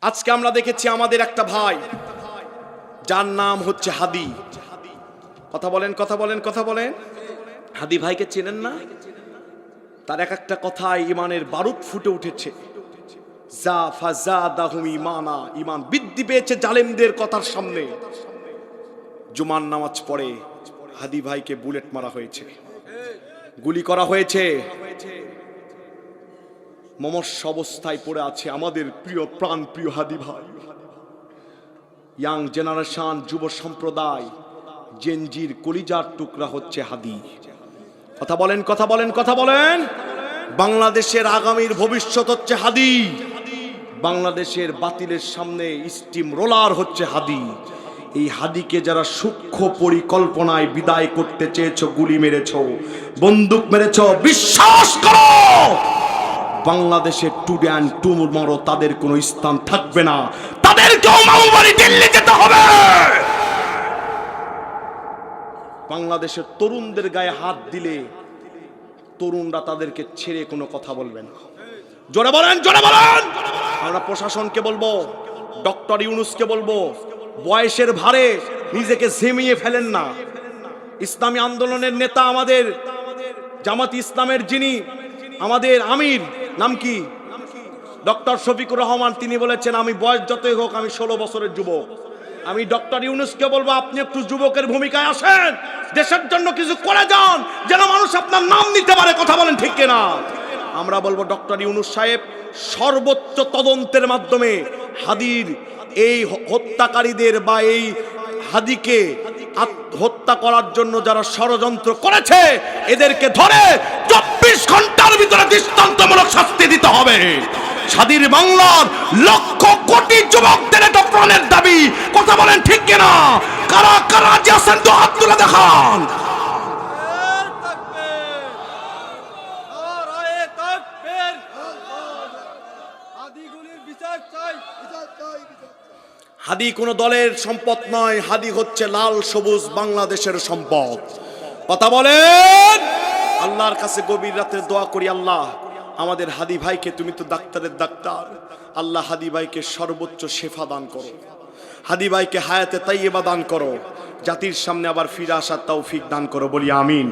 আজকে আমরা দেখেছি আমাদের একটা ভাই যার নাম হচ্ছে হাদি। কথা বলেন কথা বলেন কথা বলেন। হাদি ভাইকে চেনেন না? তার এক একটা কথায় ইমানের বারুদ ফুটে উঠেছে। যা ফাজাদাহুম ঈমানা, ঈমান বৃদ্ধি পেয়েছে জালেমদের কথার সামনে। জুমার নামাজ পড়ে হাদি ভাইকে বুলেট মারা হয়েছে, গুলি করা হয়েছে। মমর্ষ অবস্থায় পড়ে আছে আমাদের প্রিয় প্রাণ প্রিয় হাদি ভাই। ইয়াং জেনারেশন, যুব সম্প্রদায়, জেনজির কলিজার টুকরা হচ্ছে হাদি। কথা বলেন কথা বলেন কথা বলেন। বাংলাদেশের আগামীর ভবিষ্যৎ হচ্ছে হাদি। বাংলাদেশের বাতিলের সামনে স্টিম রোলার হচ্ছে হাদি। এই হাদিকে যারা সূক্ষ্ম পরিকল্পনায় বিদায় করতে চেয়েছো, গুলি মেরেছো, বন্দুক মেরেছো, বিশ্বাস করো বাংলাদেশে টুডে অ্যান্ড টুমরো তাদের কোনো স্থান থাকবে না। তাদেরকেও মামুবাড়ি দিল্লি যেতে হবে। বাংলাদেশের তরুণদের গায়ে হাত দিলে তরুণরা তাদেরকে ছেড়ে কোনো কথা বলবে না। জোরে বলেন জোরে বলেন। আমরা প্রশাসনকে বলবো, ডক্টর ইউনূসকে বলবো, বয়সের ভারে নিজেকে ঝিমিয়ে ফেলেন না। ইসলামী আন্দোলনের নেতা আমাদের জামাত ইসলামের যিনি আমাদের আমির, নাম কি? ডক্টর শফিকুর রহমান। তিনি বলেছেন আমি বয়স যতই হোক আমি 16 বছরের যুবক। আমি ডক্টর ইউনূসকে বলবো আপনি একটু যুবকের ভূমিকায় আসেন, দেশের জন্য কিছু করে যান যেন মানুষ আপনার নাম নিতে পারে। কথা বলেন ঠিক কিনা? আমরা বলবো ডক্টর ইউনূস সাহেব সর্বোচ্চ তদন্তের মাধ্যমে হাদির এই হত্যাকারীদের বা এই হাদিকে হত্যা করার জন্য যারা ষড়যন্ত্র করেছে এদেরকে ধরে 24 ঘন্টার ভিতরে দৃষ্টান্তমূলক শাস্তি দিতে হবে। স্বাধীন বাংলার লক্ষ কোটি যুবকদের এটা প্রাণের দাবি। কথা বলেন ঠিক কিনা? কারা কারা রাজি আছেন তো হাত তুলে দেখান। হাদি কোন দলের সম্পদ নয়, হাদি হচ্ছে লাল সবুজ বাংলাদেশের সম্পদ। কথা বলেন। আল্লাহর কাছে গভীর রাতে দোয়া করি, আল্লাহ আমাদের হাদি ভাইকে, তুমি তো ডাক্তারের ডাক্তার, আল্লাহ হাদি ভাইকে সর্বোচ্চ শেফা দান করো, হাদি ভাইকে হায়াতে তাইয়্যিবা দান করো, জাতির সামনে আবার ফিরে আসার তৌফিক দান করো। বলি আমিন।